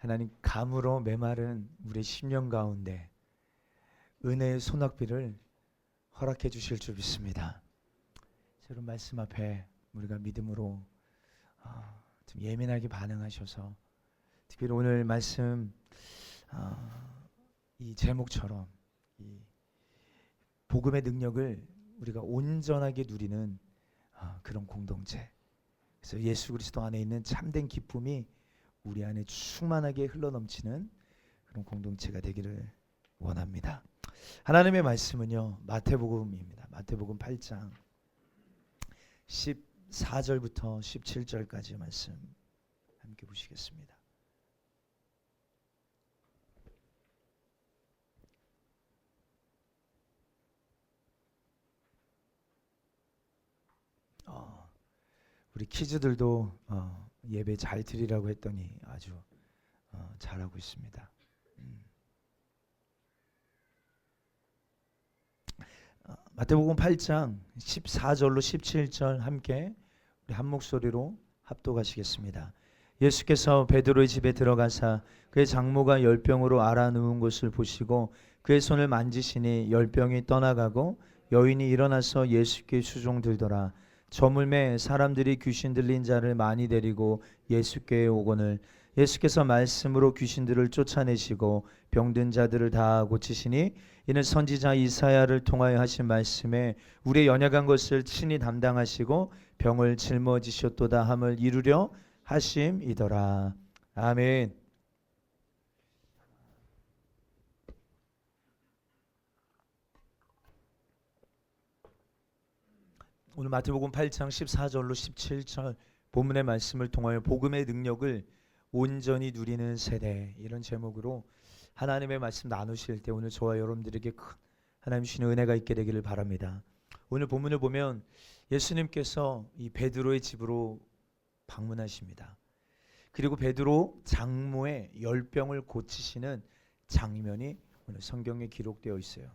하나님, 감으로 메마른 우리의 심령 가운데 은혜의 소낙비를 허락해 주실 줄 믿습니다. 여러분, 말씀 앞에 우리가 믿음으로 좀 예민하게 반응하셔서, 특별히 오늘 말씀 이 제목처럼 이 복음의 능력을 우리가 온전하게 누리는 그런 공동체, 그래서 예수 그리스도 안에 있는 참된 기쁨이 우리 안에 충만하게 흘러넘치는 그런 공동체가 되기를 원합니다. 하나님의 말씀은요, 마태복음입니다. 마태복음 8장 14절부터 17절까지 말씀 함께 보시겠습니다. 우리 키즈들도 예배 잘 드리라고 했더니 아주 잘하고 있습니다. 마태복음 8장 14절로 17절 함께 우리 한 목소리로 합독하시겠습니다. 예수께서 베드로의 집에 들어가사 그의 장모가 열병으로 앓아 누운 것을 보시고 그의 손을 만지시니 열병이 떠나가고 여인이 일어나서 예수께 수종들더라. 저물매 사람들이 귀신 들린 자를 많이 데리고 예수께 오거늘 예수께서 말씀으로 귀신들을 쫓아내시고 병든 자들을 다 고치시니 이는 선지자 이사야를 통하여 하신 말씀에 우리의 연약한 것을 친히 담당하시고 병을 짊어지셨도다 함을 이루려 하심이더라. 아멘. 오늘 마태복음 8장 14절로 17절 본문의 말씀을 통하여 복음의 능력을 온전히 누리는 세대, 이런 제목으로 하나님의 말씀 나누실 때 오늘 저와 여러분들에게 큰 하나님 주시는 은혜가 있게 되기를 바랍니다. 오늘 본문을 보면 예수님께서 이 베드로의 집으로 방문하십니다. 그리고 베드로 장모의 열병을 고치시는 장면이 오늘 성경에 기록되어 있어요.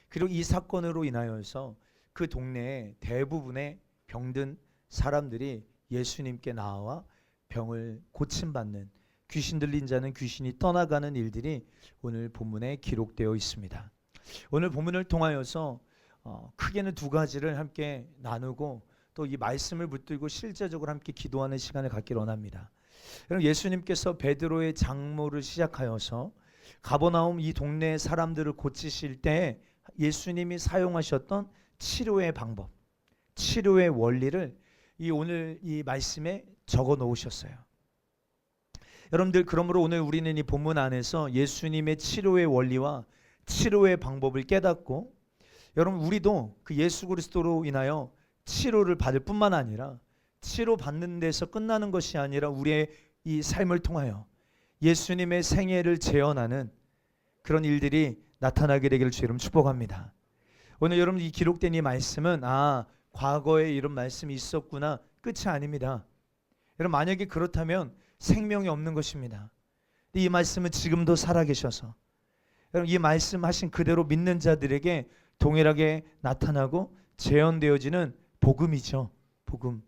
그리고 이 사건으로 인하여서 그 동네에 대부분의 병든 사람들이 예수님께 나와 병을 고침받는, 귀신 들린 자는 귀신이 떠나가는 일들이 오늘 본문에 기록되어 있습니다. 오늘 본문을 통하여서 크게는 두 가지를 함께 나누고 또 이 말씀을 붙들고 실제적으로 함께 기도하는 시간을 갖기를 원합니다. 여러분, 예수님께서 베드로의 장모를 시작하여서 가버나움 이 동네 사람들을 고치실 때 예수님이 사용하셨던 치료의 방법, 치료의 원리를 오늘 이 말씀에 적어 놓으셨어요. 여러분들, 그러므로 오늘 우리는 이 본문 안에서 예수님의 치료의 원리와 치료의 방법을 깨닫고, 여러분, 우리도 그 예수 그리스도로 인하여 치료를 받을 뿐만 아니라 치료받는 데서 끝나는 것이 아니라 우리의 이 삶을 통하여 예수님의 생애를 재현하는 그런 일들이 나타나게 되기를 주의 이름 축복합니다. 오늘 여러분, 이 기록된 이 말씀은 과거에 이런 말씀이 있었구나, 끝이 아닙니다. 여러분, 만약에 그렇다면 생명이 없는 것입니다. 이 말씀은 지금도 살아계셔서 여러분, 이 말씀하신 그대로 믿는 자들에게 동일하게 나타나고 재현되어지는 복음이죠. 복음.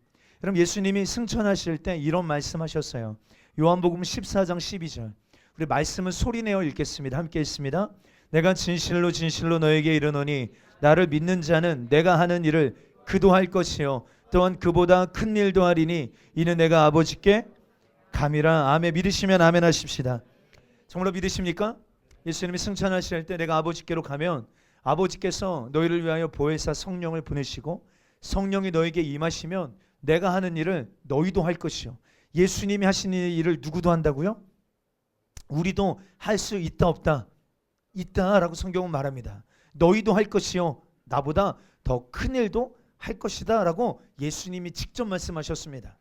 여러분, 예수님이 승천하실 때 이런 말씀하셨어요. 요한복음 14장 12절 우리 말씀은 소리내어 읽겠습니다. 함께 읽습니다. 내가 진실로 진실로 너에게 이르노니 나를 믿는 자는 내가 하는 일을 그도 할 것이요 또한 그보다 큰 일도 하리니 이는 내가 아버지께 감이라. 아멘. 믿으시면 아멘 하십시다. 정말로 믿으십니까? 예수님이 승천하실 때 내가 아버지께로 가면 아버지께서 너희를 위하여 보혜사 성령을 보내시고 성령이 너에게 임하시면 내가 하는 일을 너희도 할 것이요. 예수님이 하시는 일을 누구도 한다고요? 우리도 할 수 있다 없다? 있다라고 성경은 말합니다. 너희도 할 것이요 나보다 더 큰 일도 할 것이다 라고 예수님이 직접 말씀하셨습니다.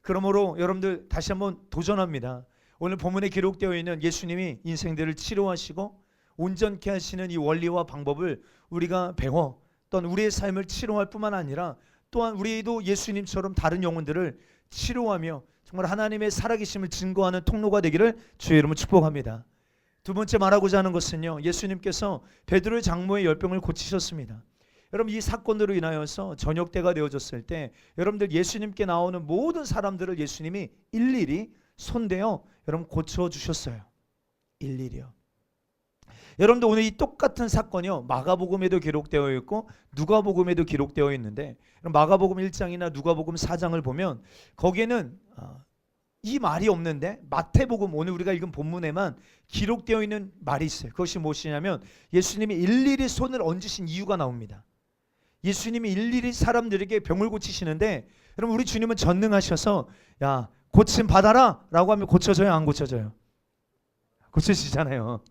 그러므로 여러분들 다시 한번 도전합니다. 오늘 본문에 기록되어 있는 예수님이 인생들을 치료하시고 온전케 하시는 이 원리와 방법을 우리가 배워 또한 우리의 삶을 치료할 뿐만 아니라 또한 우리도 예수님처럼 다른 영혼들을 치료하며 정말 하나님의 살아계심을 증거하는 통로가 되기를 주의 이름으로 축복합니다. 두 번째 말하고자 하는 것은요, 예수님께서 베드로의 장모의 열병을 고치셨습니다. 여러분, 이 사건으로 인하여서 저녁 때가 되어졌을 때 여러분들 예수님께 나오는 모든 사람들을 예수님이 일일이 손대요 여러분 고쳐주셨어요. 일일이요. 여러분들 오늘 이 똑같은 사건이요 마가복음에도 기록되어 있고 누가복음에도 기록되어 있는데 마가복음 1장이나 누가복음 4장을 보면 거기에는 이 말이 없는데 마태복음 오늘 우리가 읽은 본문에만 기록되어 있는 말이 있어요. 그것이 무엇이냐면 예수님이 일일이 손을 얹으신 이유가 나옵니다. 예수님이 일일이 사람들에게 병을 고치시는데 여러분 우리 주님은 전능하셔서 야 고침 받아라 라고 하면 고쳐져요 안 고쳐져요? 고쳐지잖아요.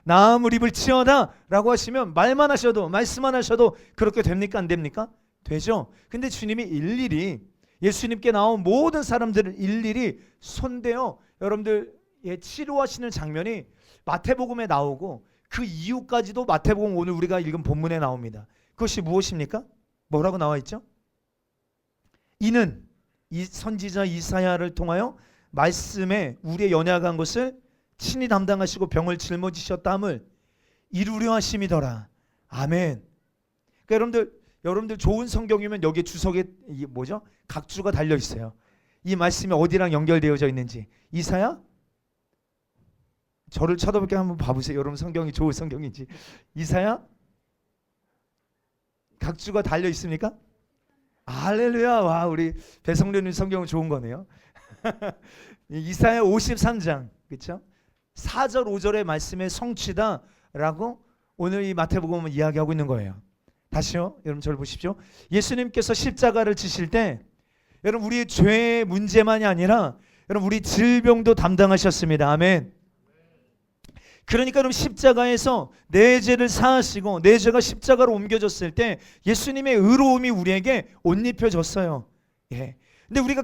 나음을 입을지어다 라고 하시면 말만 하셔도 말씀만 하셔도 그렇게 됩니까 안 됩니까? 되죠. 근데 주님이 일일이 예수님께 나온 모든 사람들을 일일이 손대어 여러분들 치료하시는 장면이 마태복음에 나오고 그 이유까지도 마태복음 오늘 우리가 읽은 본문에 나옵니다. 그것이 무엇입니까? 뭐라고 나와 있죠? 이는 이 선지자 이사야를 통하여 말씀에 우리의 연약한 것을 친히 담당하시고 병을 짊어지셨다함을 이루려 하심이더라. 아멘. 그러니까 여러분들 좋은 성경이면 여기 주석에 뭐죠? 각주가 달려 있어요. 이 말씀이 어디랑 연결되어져 있는지. 이사야? 저를 쳐다보게 한번 봐보세요. 여러분 성경이 좋은 성경인지. 이사야? 각주가 달려 있습니까? 할렐루야. 와 우리 배성련님 성경은 좋은 거네요. 이사야 53장 그렇죠? 4절 5절의 말씀의 성취다라고 오늘 이 마태복음은 이야기하고 있는 거예요. 다시요. 여러분 저를 보십시오. 예수님께서 십자가를 지실 때 여러분 우리의 죄의 문제만이 아니라 여러분 우리 질병도 담당하셨습니다. 아멘. 그러니까 여러분 십자가에서 내 죄를 사하시고 내 죄가 십자가로 옮겨졌을 때 예수님의 의로움이 우리에게 옷 입혀졌어요. 예. 근데 우리가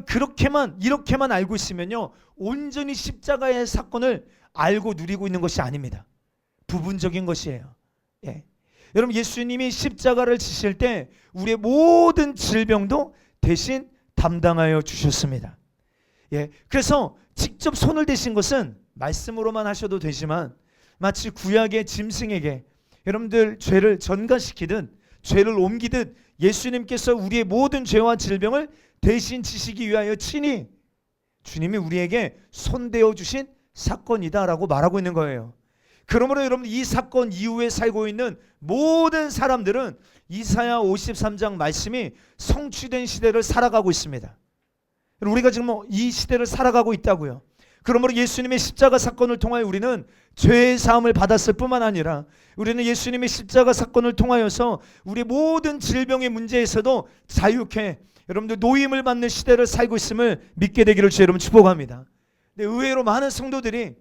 이렇게만 알고 있으면요 온전히 십자가의 사건을 알고 누리고 있는 것이 아닙니다. 부분적인 것이에요. 예. 여러분 예수님이 십자가를 지실 때 우리의 모든 질병도 대신 담당하여 주셨습니다. 예. 그래서 직접 손을 대신 것은 말씀으로만 하셔도 되지만 마치 구약의 짐승에게 여러분들 죄를 전가시키듯 죄를 옮기듯 예수님께서 우리의 모든 죄와 질병을 대신 지시기 위하여 친히 주님이 우리에게 손대어 주신 사건이다라고 말하고 있는 거예요. 그러므로 여러분 이 사건 이후에 살고 있는 모든 사람들은 이사야 53장 말씀이 성취된 시대를 살아가고 있습니다. 우리가 지금 이 시대를 살아가고 있다고요. 그러므로 예수님의 십자가 사건을 통하여 우리는 죄의 사함을 받았을 뿐만 아니라 우리는 예수님의 십자가 사건을 통하여서 우리 모든 질병의 문제에서도 자유케 여러분들 노임을 받는 시대를 살고 있음을 믿게 되기를 주 여러분 축복합니다. 근데 의외로 많은 성도들이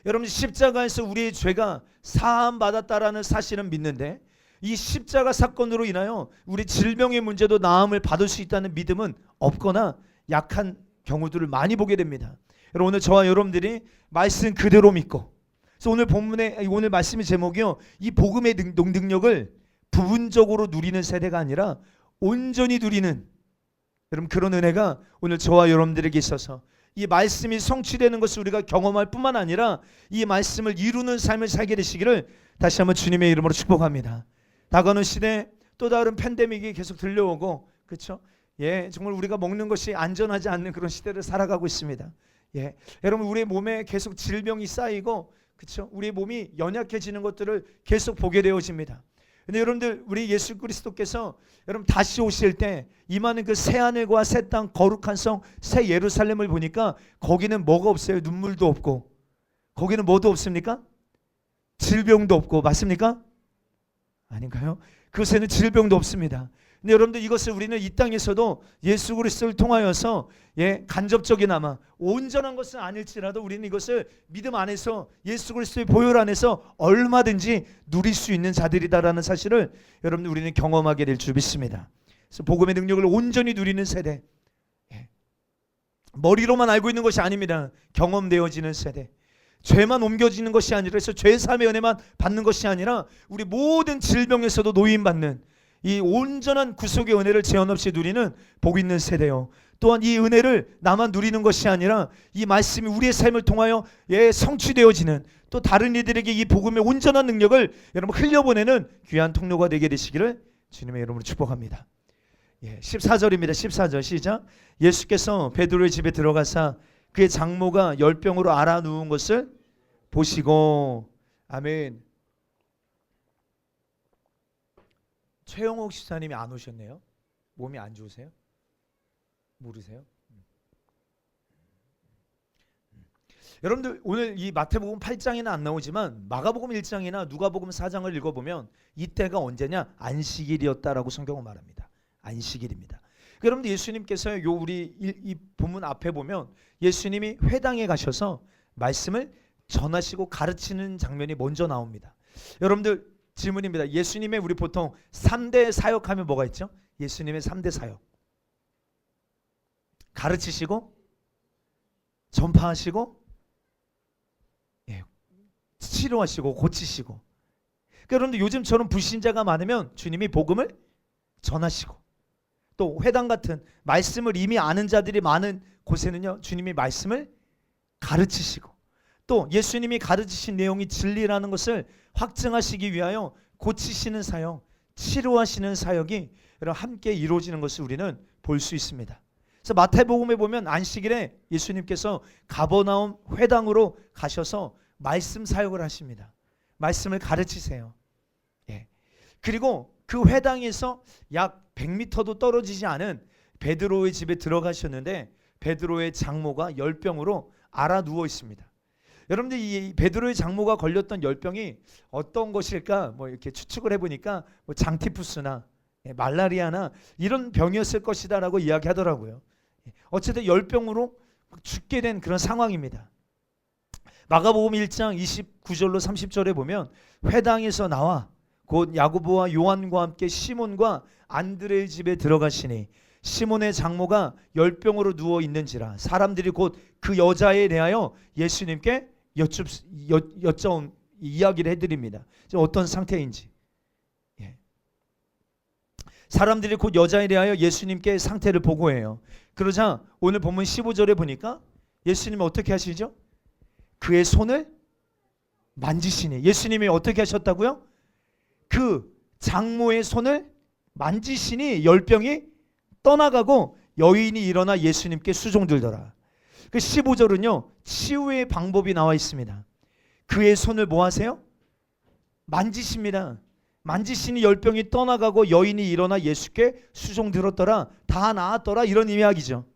여러분 십자가에서 우리의 죄가 사함 받았다라는 사실은 믿는데 이 십자가 사건으로 인하여 우리 질병의 문제도 나음을 받을 수 있다는 믿음은 없거나 약한 경우들을 많이 보게 됩니다. 여러분 오늘 저와 여러분들이 말씀 그대로 믿고 그래서 오늘 말씀의 제목이요 이 복음의 능력을 부분적으로 누리는 세대가 아니라 온전히 누리는 여러분 그런 은혜가 오늘 저와 여러분들에게 있어서 이 말씀이 성취되는 것을 우리가 경험할 뿐만 아니라 이 말씀을 이루는 삶을 살게 되시기를 다시 한번 주님의 이름으로 축복합니다. 다가오는 시대 또 다른 팬데믹이 계속 들려오고 그렇죠? 예, 정말 우리가 먹는 것이 안전하지 않는 그런 시대를 살아가고 있습니다. 예, 여러분 우리의 몸에 계속 질병이 쌓이고 그렇죠? 우리의 몸이 연약해지는 것들을 계속 보게 되어집니다. 근데 여러분들 우리 예수 그리스도께서 여러분 다시 오실 때 임하는 그 새 하늘과 새 땅 거룩한 성 새 예루살렘을 보니까 거기는 뭐가 없어요? 눈물도 없고 거기는 뭐도 없습니까? 질병도 없고 맞습니까? 아닌가요? 그곳에는 질병도 없습니다. 근데 여러분들 이것을 우리는 이 땅에서도 예수 그리스도를 통하여서 간접적이나마 온전한 것은 아닐지라도 우리는 이것을 믿음 안에서 예수 그리스도의 보혈 안에서 얼마든지 누릴 수 있는 자들이다라는 사실을 여러분들 우리는 경험하게 될 줄 믿습니다. 그래서 복음의 능력을 온전히 누리는 세대, 머리로만 알고 있는 것이 아닙니다. 경험되어지는 세대. 죄만 옮겨지는 것이 아니라 그래서 죄 사함의 은혜만 받는 것이 아니라 우리 모든 질병에서도 노임받는 이 온전한 구속의 은혜를 제한 없이 누리는 복 있는 세대요. 또한 이 은혜를 나만 누리는 것이 아니라 이 말씀이 우리의 삶을 통하여 성취되어지는 또 다른 이들에게 이 복음의 온전한 능력을 여러분 흘려보내는 귀한 통로가 되게 되시기를 주님의 이름으로 축복합니다. 14절입니다. 14절 시작. 예수께서 베드로의 집에 들어가사 그의 장모가 열병으로 앓아 누운 것을 보시고. 아멘. 최영옥 시사님이 안 오셨네요. 몸이 안 좋으세요? 모르세요? 여러분들 오늘 이 마태복음 8장에는 안 나오지만 마가복음 1장이나 누가복음 4장을 읽어보면 이때가 언제냐? 안식일이었다라고 성경은 말합니다. 안식일입니다. 여러분들 예수님께서 요 우리 이 본문 앞에 보면 예수님이 회당에 가셔서 말씀을 전하시고 가르치는 장면이 먼저 나옵니다. 여러분들 질문입니다. 예수님의 우리 보통 3대 사역하면 뭐가 있죠? 예수님의 3대 사역. 가르치시고 전파하시고 치료하시고 고치시고. 그러니까 여러분들 요즘처럼 불신자가 많으면 주님이 복음을 전하시고, 또 회당 같은 말씀을 이미 아는 자들이 많은 곳에는요 주님이 말씀을 가르치시고, 또 예수님이 가르치신 내용이 진리라는 것을 확증하시기 위하여 고치시는 사역, 치료하시는 사역이 여러분 함께 이루어지는 것을 우리는 볼 수 있습니다. 그래서 마태복음에 보면 안식일에 예수님께서 가버나움 회당으로 가셔서 말씀 사역을 하십니다. 말씀을 가르치세요. 예. 그리고 그 회당에서 약 100m도 떨어지지 않은 베드로의 집에 들어가셨는데 베드로의 장모가 열병으로 앓아 누워 있습니다. 여러분들 이 베드로의 장모가 걸렸던 열병이 어떤 것일까? 뭐 이렇게 추측을 해보니까 뭐 장티푸스나 말라리아나 이런 병이었을 것이다라고 이야기하더라고요. 어쨌든 열병으로 죽게 된 그런 상황입니다. 마가복음 1장 29절로 30절에 보면 회당에서 나와 곧 야고보와 요한과 함께 시몬과 안드레의 집에 들어가시니 시몬의 장모가 열병으로 누워 있는지라 사람들이 곧 그 여자에 대하여 예수님께 여쭤온 이야기를 해드립니다. 지금 어떤 상태인지. 사람들이 곧 여자에 대하여 예수님께 상태를 보고해요. 그러자 오늘 본문 15절에 보니까 예수님이 어떻게 하시죠? 그의 손을 만지시니. 예수님이 어떻게 하셨다고요? 그 장모의 손을 만지시니 열병이 떠나가고 여인이 일어나 예수님께 수종들더라. 그 15절은요 치유의 방법이 나와 있습니다. 그의 손을 뭐 하세요? 만지십니다. 만지시니 열병이 떠나가고 여인이 일어나 예수께 수종들었더라. 다 나았더라. 이런 이야기죠.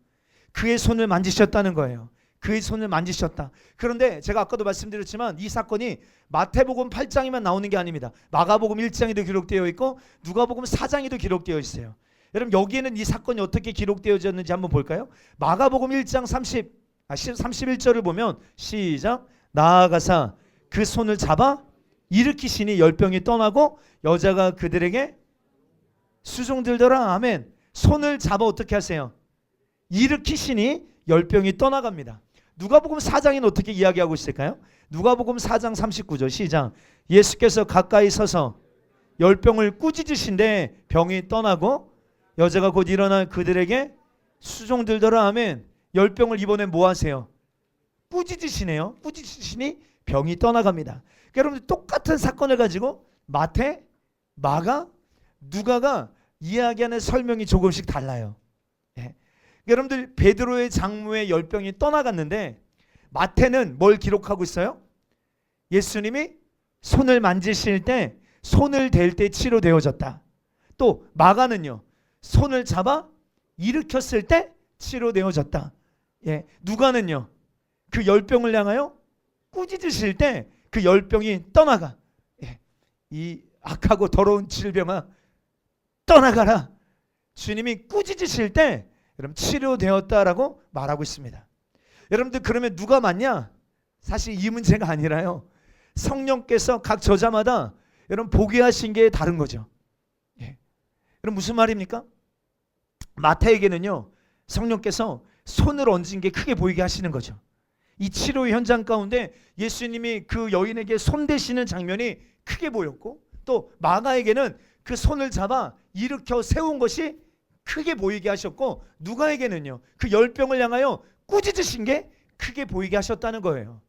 그의 손을 만지셨다는 거예요. 그의 손을 만지셨다. 그런데 제가 아까도 말씀드렸지만 이 사건이 마태복음 8장에만 나오는 게 아닙니다. 마가복음 1장에도 기록되어 있고 누가복음 4장에도 기록되어 있어요. 여러분 여기에는 이 사건이 어떻게 기록되어졌는지 한번 볼까요? 마가복음 1장 31절을 보면 시작. 나아가사 그 손을 잡아 일으키시니 열병이 떠나고 여자가 그들에게 수종들더라. 아멘. 손을 잡아 어떻게 하세요? 일으키시니 열병이 떠나갑니다. 누가복음 4장에는 어떻게 이야기하고 있을까요? 누가복음 4장 39절 시작. 예수께서 가까이 서서 열병을 꾸짖으신데 병이 떠나고 여자가 곧 일어나 그들에게 수종들더라. 아멘. 열병을 이번에 뭐 하세요? 꾸짖으시네요. 꾸짖으시니 병이 떠나갑니다. 그러니까 여러분들 똑같은 사건을 가지고 마태, 마가, 누가가 이야기하는 설명이 조금씩 달라요. 예. 여러분들 베드로의 장모의 열병이 떠나갔는데 마태는 뭘 기록하고 있어요? 예수님이 손을 만지실 때 손을 댈 때 치료되어졌다. 또 마가는요 손을 잡아 일으켰을 때 치료되어졌다. 예. 누가는요 그 열병을 향하여 꾸짖으실 때 그 열병이 떠나가. 예. 이 악하고 더러운 질병아 떠나가라. 주님이 꾸짖으실 때 여러분 치료되었다라고 말하고 있습니다. 여러분들 그러면 누가 맞냐? 사실 이 문제가 아니라요. 성령께서 각 저자마다 여러분 보게 하신 게 다른 거죠. 예. 여러분 무슨 말입니까? 마태에게는요 성령께서 손을 얹은 게 크게 보이게 하시는 거죠. 이 치료의 현장 가운데 예수님이 그 여인에게 손 대시는 장면이 크게 보였고 또 마가에게는 그 손을 잡아 일으켜 세운 것이 크게 보이게 하셨고 누가에게는요 그 열병을 향하여 꾸짖으신 게 크게 보이게 하셨다는 거예요.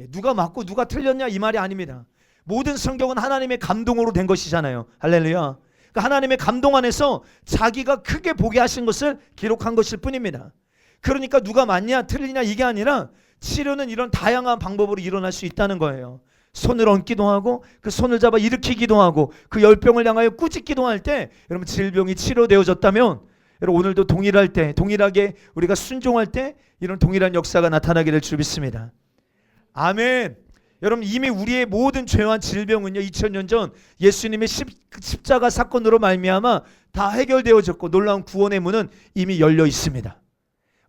누가 맞고 누가 틀렸냐 이 말이 아닙니다. 모든 성경은 하나님의 감동으로 된 것이잖아요. 할렐루야. 그러니까 하나님의 감동 안에서 자기가 크게 보게 하신 것을 기록한 것일 뿐입니다. 그러니까 누가 맞냐 틀리냐 이게 아니라 치료는 이런 다양한 방법으로 일어날 수 있다는 거예요. 손을 얹기도 하고 그 손을 잡아 일으키기도 하고 그 열병을 향하여 꾸짖기도 할 때 여러분 질병이 치료되어졌다면 여러분 오늘도 동일하게 우리가 순종할 때 이런 동일한 역사가 나타나게 될 줄 믿습니다. 아멘. 여러분 이미 우리의 모든 죄와 질병은요 2000년 전 예수님의 십자가 사건으로 말미암아 다 해결되어졌고 놀라운 구원의 문은 이미 열려 있습니다.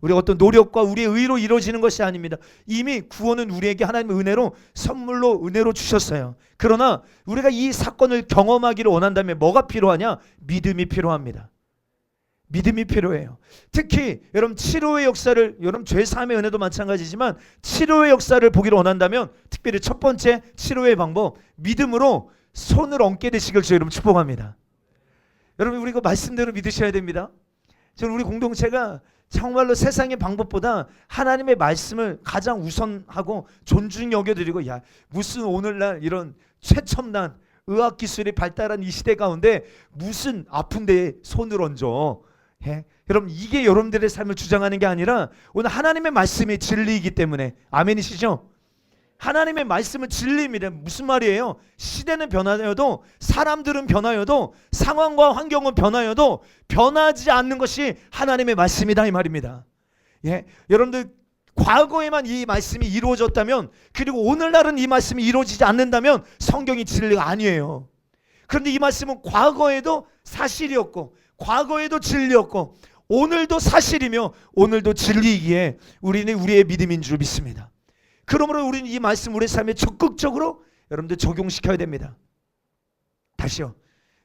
우리 어떤 노력과 우리의 의로 이루어지는 것이 아닙니다. 이미 구원은 우리에게 하나님의 은혜로 선물로 은혜로 주셨어요. 그러나 우리가 이 사건을 경험하기를 원한다면 뭐가 필요하냐? 믿음이 필요합니다. 믿음이 필요해요. 특히 여러분 치료의 역사를 여러분 죄사함의 은혜도 마찬가지지만 치료의 역사를 보기를 원한다면 특별히 첫 번째 치료의 방법 믿음으로 손을 얹게 되시길 주 여러분 축복합니다. 여러분 우리 그 말씀대로 믿으셔야 됩니다. 저는 우리 공동체가 정말로 세상의 방법보다 하나님의 말씀을 가장 우선하고 존중 여겨드리고 야 무슨 오늘날 이런 최첨단 의학기술이 발달한 이 시대 가운데 무슨 아픈 데에 손을 얹어 여러분 이게 여러분들의 삶을 주장하는 게 아니라 오늘 하나님의 말씀이 진리이기 때문에 아멘이시죠? 하나님의 말씀은 진리입니다. 무슨 말이에요? 시대는 변하여도 사람들은 변하여도 상황과 환경은 변하여도 변하지 않는 것이 하나님의 말씀이다 이 말입니다. 여러분들 과거에만 이 말씀이 이루어졌다면 그리고 오늘날은 이 말씀이 이루어지지 않는다면 성경이 진리가 아니에요. 그런데 이 말씀은 과거에도 사실이었고 과거에도 진리였고 오늘도 사실이며 오늘도 진리이기에 우리는 우리의 믿음인 줄 믿습니다. 그러므로 우리는 이 말씀 우리의 삶에 적극적으로 여러분들 적용시켜야 됩니다. 다시요.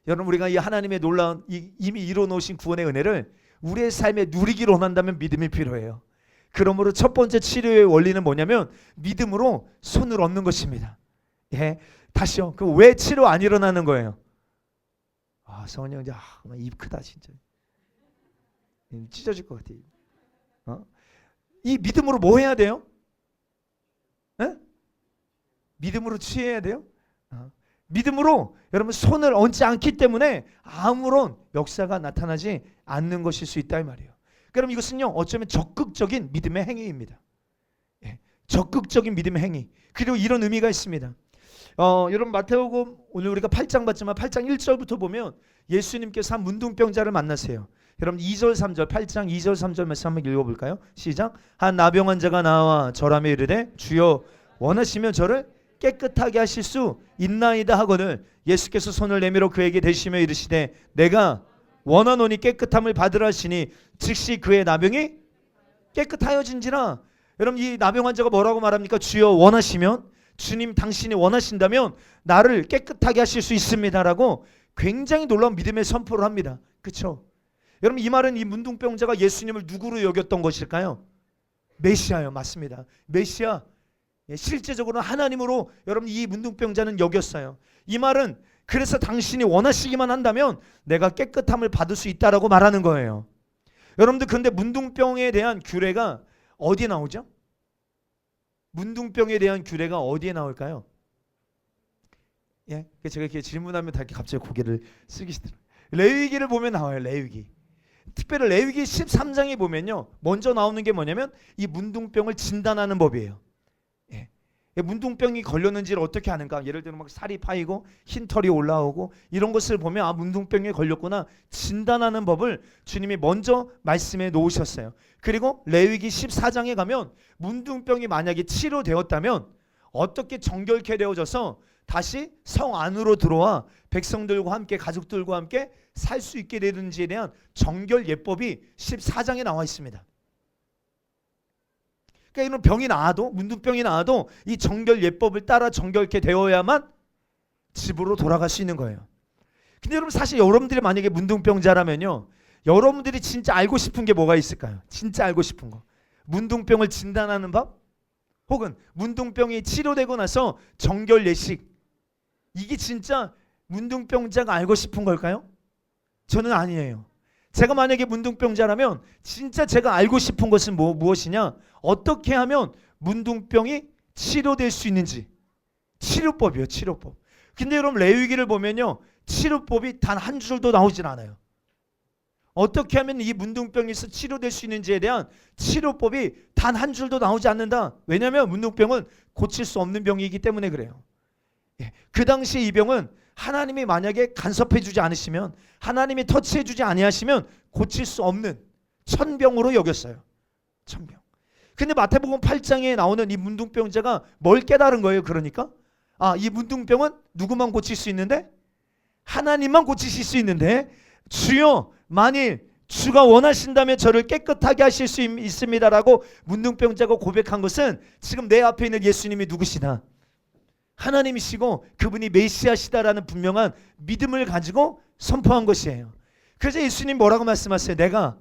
여러분 우리가 이 하나님의 놀라운 이미 이루어놓으신 구원의 은혜를 우리의 삶에 누리기를 원한다면 믿음이 필요해요. 그러므로 첫 번째 치료의 원리는 뭐냐면 믿음으로 손을 얹는 것입니다. 다시요. 그 왜 치료 안 일어나는 거예요? 성원이 형 입 크다 진짜. 찢어질 것 같아. 이 믿음으로 뭐 해야 돼요? 믿음으로 취해야 돼요? 믿음으로 여러분 손을 얹지 않기 때문에 아무런 역사가 나타나지 않는 것일 수 있다 이 말이에요. 그럼 이것은요 어쩌면 적극적인 믿음의 행위입니다. 적극적인 믿음의 행위. 그리고 이런 의미가 있습니다. 여러분 마태복음 오늘 우리가 8장 봤지만 8장 1절부터 보면 예수님께서 한 문둥병자를 만나세요. 여러분 2절 3절 8장 2절 3절 말씀 한번 읽어볼까요? 시작. 한 나병 환자가 나와 절하며 이르되 주여 원하시면 저를 깨끗하게 하실 수 있나이다 하거늘 예수께서 손을 내밀어 그에게 대시며 이르시되 내가 원하노니 깨끗함을 받으라 하시니 즉시 그의 나병이 깨끗하여진지라. 여러분 이 나병 환자가 뭐라고 말합니까? 주여 원하시면 주님 당신이 원하신다면 나를 깨끗하게 하실 수 있습니다라고 굉장히 놀라운 믿음의 선포를 합니다. 그렇죠? 여러분 이 말은 이 문둥병자가 예수님을 누구로 여겼던 것일까요? 메시아요. 맞습니다. 메시아. 실제적으로 하나님으로 여러분 이 문둥병자는 여겼어요. 이 말은 그래서 당신이 원하시기만 한다면 내가 깨끗함을 받을 수 있다라고 말하는 거예요. 여러분들 그런데 문둥병에 대한 규례가 어디에 나오죠? 문둥병에 대한 규례가 어디에 나올까요? 제가 이렇게 질문하면 다 이렇게 갑자기 고개를 숙이시더라고요. 레위기를 보면 나와요. 레위기. 특별히 레위기 13장에 보면요. 먼저 나오는 게 뭐냐면 이 문둥병을 진단하는 법이에요. 문둥병이 걸렸는지를 어떻게 아는가? 예를 들면 막 살이 파이고 흰 털이 올라오고 이런 것을 보면 문둥병에 걸렸구나 진단하는 법을 주님이 먼저 말씀해 놓으셨어요. 그리고 레위기 14장에 가면 문둥병이 만약에 치료되었다면 어떻게 정결케 되어져서 다시 성 안으로 들어와 백성들과 함께 가족들과 함께 살 수 있게 되는지에 대한 정결 예법이 14장에 나와 있습니다. 그러니까 이런 병이 나아도 문둥병이 나아도 이 정결 예법을 따라 정결케 되어야만 집으로 돌아갈 수 있는 거예요. 근데 여러분 사실 여러분들이 만약에 문둥병자라면요. 여러분들이 진짜 알고 싶은 게 뭐가 있을까요? 진짜 알고 싶은 거. 문둥병을 진단하는 법? 혹은 문둥병이 치료되고 나서 정결 예식. 이게 진짜 문둥병자가 알고 싶은 걸까요? 저는 아니에요. 제가 만약에 문둥병자라면 진짜 제가 알고 싶은 것은 무엇이냐? 어떻게 하면 문둥병이 치료될 수 있는지. 치료법이요. 치료법. 근데 여러분 레위기를 보면요. 치료법이 단 한 줄도 나오질 않아요. 어떻게 하면 이 문둥병에서 치료될 수 있는지에 대한 치료법이 단 한 줄도 나오지 않는다. 왜냐하면 문둥병은 고칠 수 없는 병이기 때문에 그래요. 그 당시 이 병은 하나님이 만약에 간섭해 주지 않으시면, 하나님이 터치해 주지 아니하시면 고칠 수 없는 천병으로 여겼어요. 천병. 근데 마태복음 8장에 나오는 이 문둥병자가 뭘 깨달은 거예요? 그러니까 이 문둥병은 누구만 고칠 수 있는데? 하나님만 고치실 수 있는데, 주여 만일 주가 원하신다면 저를 깨끗하게 하실 수 있습니다라고 문둥병자가 고백한 것은 지금 내 앞에 있는 예수님이 누구시다? 하나님이시고 그분이 메시아시다라는 분명한 믿음을 가지고 선포한 것이에요. 그래서 예수님 뭐라고 말씀하세요? 내가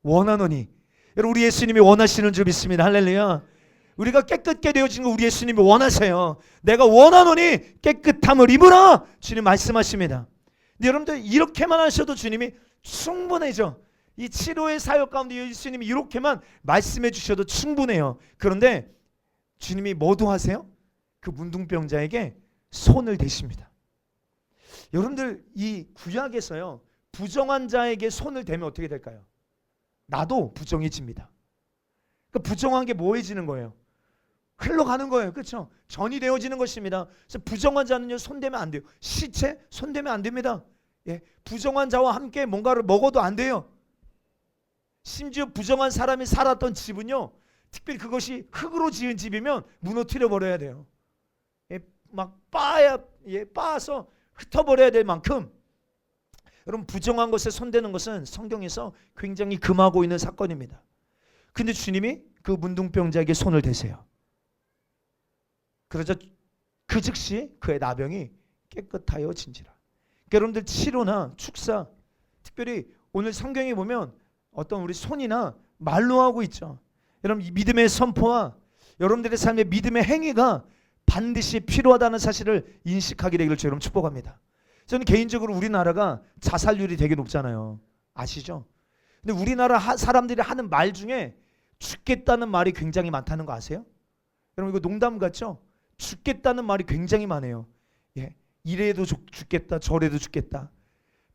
원하노니. 여러분, 우리 예수님이 원하시는 줄 믿습니다. 할렐루야. 우리가 깨끗게 되어진 거 우리 예수님이 원하세요. 내가 원하노니 깨끗함을 입으라, 주님 말씀하십니다. 근데 여러분들 이렇게만 하셔도 주님이 충분해져. 이 치료의 사역 가운데 예수님이 이렇게만 말씀해 주셔도 충분해요. 그런데 주님이 뭐도 하세요? 그 문둥병자에게 손을 대십니다. 여러분들 이 구약에서요, 부정한 자에게 손을 대면 어떻게 될까요? 나도 부정해집니다. 그러니까 부정한 게 뭐해지는 거예요? 흘러가는 거예요. 그렇죠? 전이 되어지는 것입니다. 그래서 부정한 자는요, 손대면 안 돼요. 시체 손대면 안 됩니다. 부정한 자와 함께 뭔가를 먹어도 안 돼요. 심지어 부정한 사람이 살았던 집은요, 특별히 그것이 흙으로 지은 집이면 무너뜨려 버려야 돼요. 막 빻아서 흩어버려야 될 만큼. 여러분, 부정한 것에 손대는 것은 성경에서 굉장히 금하고 있는 사건입니다. 근데 주님이 그 문둥병자에게 손을 대세요. 그러자 그 즉시 그의 나병이 깨끗하여 진지라. 그러니까 여러분들 치료나 축사, 특별히 오늘 성경에 보면 어떤 우리 손이나 말로 하고 있죠. 여러분, 이 믿음의 선포와 여러분들의 삶의 믿음의 행위가 반드시 필요하다는 사실을 인식하게 되기를 여러분 축복합니다. 저는 개인적으로 우리나라가 자살률이 되게 높잖아요. 아시죠? 근데 우리나라 사람들이 하는 말 중에 죽겠다는 말이 굉장히 많다는 거 아세요? 여러분, 이거 농담 같죠? 죽겠다는 말이 굉장히 많아요. 이래도 죽겠다, 저래도 죽겠다.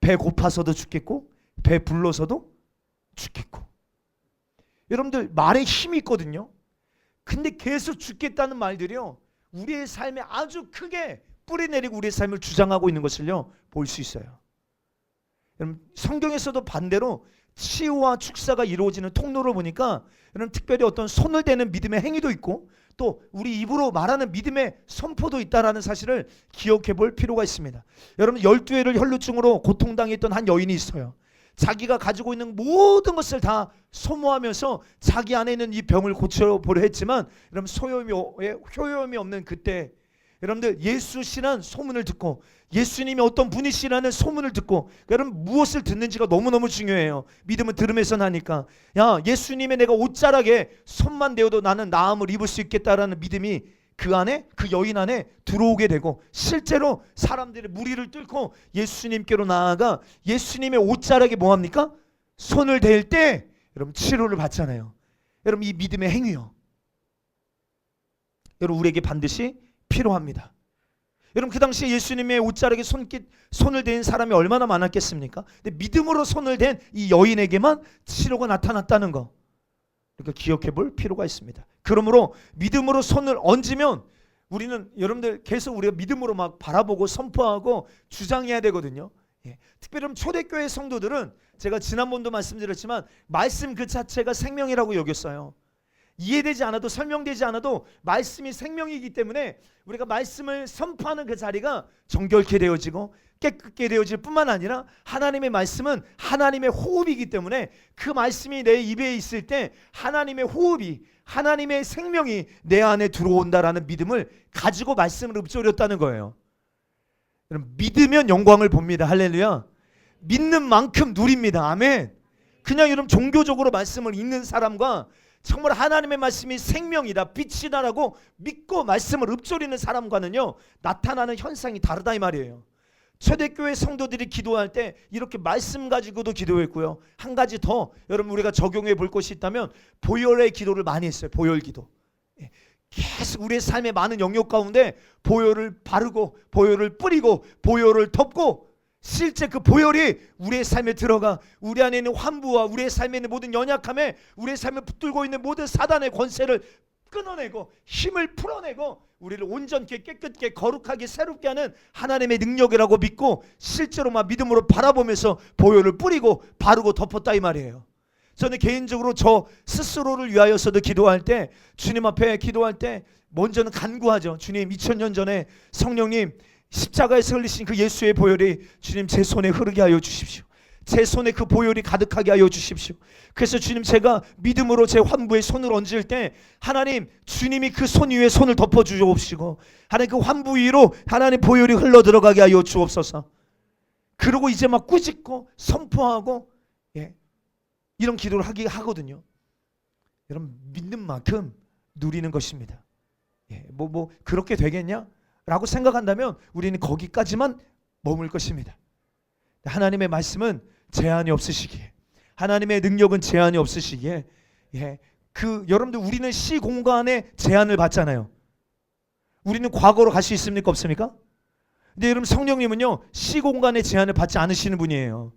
배 고파서도 죽겠고, 배 불러서도 죽겠고. 여러분들 말에 힘이 있거든요. 근데 계속 죽겠다는 말들이요, 우리의 삶에 아주 크게 뿌리내리고 우리의 삶을 주장하고 있는 것을요 볼 수 있어요. 여러분, 성경에서도 반대로 치유와 축사가 이루어지는 통로를 보니까 여러분, 특별히 어떤 손을 대는 믿음의 행위도 있고 또 우리 입으로 말하는 믿음의 선포도 있다라는 사실을 기억해 볼 필요가 있습니다. 여러분, 12회를 혈루증으로 고통당했던 한 여인이 있어요. 자기가 가지고 있는 모든 것을 다 소모하면서 자기 안에 있는 이 병을 고쳐보려 했지만 여러분, 효용이 없는 그때 여러분들 예수시라는 소문을 듣고, 예수님이 어떤 분이시라는 소문을 듣고, 여러분 무엇을 듣는지가 너무너무 중요해요. 믿음은 들음에서 나니까. 예수님의 내가 옷자락에 손만 대어도 나는 나음을 입을 수 있겠다라는 믿음이 그 안에, 그 여인 안에 들어오게 되고, 실제로 사람들의 무리를 뚫고 예수님께로 나아가 예수님의 옷자락에 뭐합니까? 손을 댈 때 여러분 치료를 받잖아요. 여러분, 이 믿음의 행위요, 여러분 우리에게 반드시 필요합니다. 여러분, 그 당시에 예수님의 옷자락에 손을 댄 사람이 얼마나 많았겠습니까? 근데 믿음으로 손을 댄 이 여인에게만 치료가 나타났다는 거, 그러니까 기억해 볼 필요가 있습니다. 그러므로 믿음으로 손을 얹으면 우리는, 여러분들 계속 우리가 믿음으로 막 바라보고 선포하고 주장해야 되거든요. 특별히 초대교회 성도들은 제가 지난번도 말씀드렸지만 말씀 그 자체가 생명이라고 여겼어요. 이해되지 않아도, 설명되지 않아도 말씀이 생명이기 때문에 우리가 말씀을 선포하는 그 자리가 정결케 되어지고 깨끗게 되어질 뿐만 아니라 하나님의 말씀은 하나님의 호흡이기 때문에 그 말씀이 내 입에 있을 때 하나님의 호흡이, 하나님의 생명이 내 안에 들어온다라는 믿음을 가지고 말씀을 읊조렸다는 거예요. 여러분, 믿으면 영광을 봅니다. 할렐루야. 믿는 만큼 누립니다. 아멘. 그냥 여러분 종교적으로 말씀을 읽는 사람과 정말 하나님의 말씀이 생명이다, 빛이다라고 믿고 말씀을 읊조리는 사람과는요 나타나는 현상이 다르다 이 말이에요. 초대교회 성도들이 기도할 때 이렇게 말씀 가지고도 기도했고요, 한 가지 더 여러분 우리가 적용해 볼 것이 있다면 보혈의 기도를 많이 했어요. 보혈 기도. 계속 우리의 삶의 많은 영역 가운데 보혈을 바르고 보혈을 뿌리고 보혈을 덮고 실제 그 보혈이 우리의 삶에 들어가 우리 안에 있는 환부와 우리의 삶에 있는 모든 연약함에 우리의 삶을 붙들고 있는 모든 사단의 권세를 끊어내고 힘을 풀어내고 우리를 온전케 깨끗게 거룩하게 새롭게 하는 하나님의 능력이라고 믿고 실제로 막 믿음으로 바라보면서 보혈을 뿌리고 바르고 덮었다 이 말이에요. 저는 개인적으로 저 스스로를 위하여서도 기도할 때 주님 앞에 기도할 때 먼저는 간구하죠. 주님 2000년 전에 성령님 십자가에서 흘리신 그 예수의 보혈이 주님 제 손에 흐르게 하여 주십시오. 제 손에 그 보혈이 가득하게 하여 주십시오. 그래서 주님 제가 믿음으로 제 환부에 손을 얹을 때 하나님 주님이 그 손 위에 손을 덮어 주옵시고 하나님 그 환부 위로 하나님 보혈이 흘러 들어가게 하여 주옵소서. 그러고 이제 막 꾸짖고 선포하고 이런 기도를 하거든요. 여러분 믿는 만큼 누리는 것입니다. 뭐 그렇게 되겠냐? 라고 생각한다면 우리는 거기까지만 머물 것입니다. 하나님의 말씀은 제한이 없으시기에 하나님의 능력은 제한이 없으시기에 여러분들 우리는 시 공간에 제한을 받잖아요. 우리는 과거로 갈 수 있습니까? 없습니까? 근데 여러분 성령님은요 시 공간에 제한을 받지 않으시는 분이에요.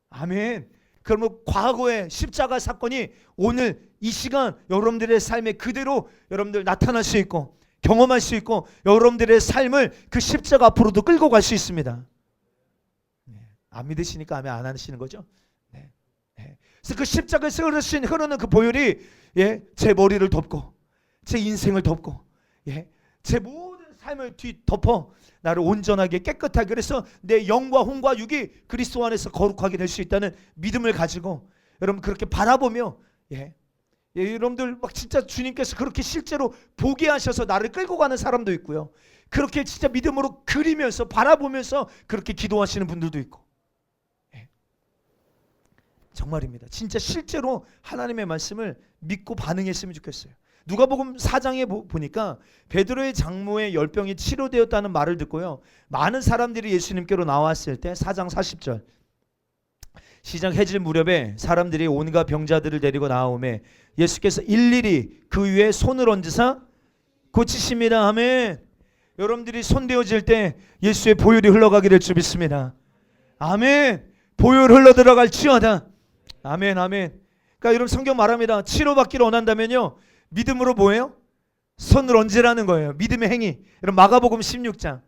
아멘. 그러면 과거의 십자가 사건이 오늘 이 시간 여러분들의 삶에 그대로 여러분들 나타날 수 있고 경험할 수 있고 여러분들의 삶을 그 십자가 앞으로도 끌고 갈 수 있습니다. 안 믿으시니까 아멘 안 하시는 거죠? 그래서 그 십자가에서 흐르는 그 보혈이 제 머리를 덮고 제 인생을 덮고 제 모든 삶을 뒤덮어 나를 온전하게 깨끗하게 그래서 내 영과 혼과 육이 그리스도 안에서 거룩하게 될 수 있다는 믿음을 가지고 여러분 그렇게 바라보며 여러분들 막 진짜 주님께서 그렇게 실제로 보게 하셔서 나를 끌고 가는 사람도 있고요. 그렇게 진짜 믿음으로 그리면서 바라보면서 그렇게 기도하시는 분들도 있고. 정말입니다. 진짜 실제로 하나님의 말씀을 믿고 반응했으면 좋겠어요. 누가복음 4장에 보니까 베드로의 장모의 열병이 치료되었다는 말을 듣고요. 많은 사람들이 예수님께로 나왔을 때 4장 40절 시장 해질 무렵에 사람들이 온갖 병자들을 데리고 나오매 예수께서 일일이 그 위에 손을 얹으사 고치십니다. 아멘. 여러분들이 손대어질 때 예수의 보혈이 흘러가게 될 줄 믿습니다. 아멘. 보혈 흘러 들어갈지어다. 아멘 아멘. 그러니까 여러분 성경 말합니다. 치료받기를 원한다면요 믿음으로 뭐예요? 손을 얹으라는 거예요. 믿음의 행위. 여러분 마가복음 16장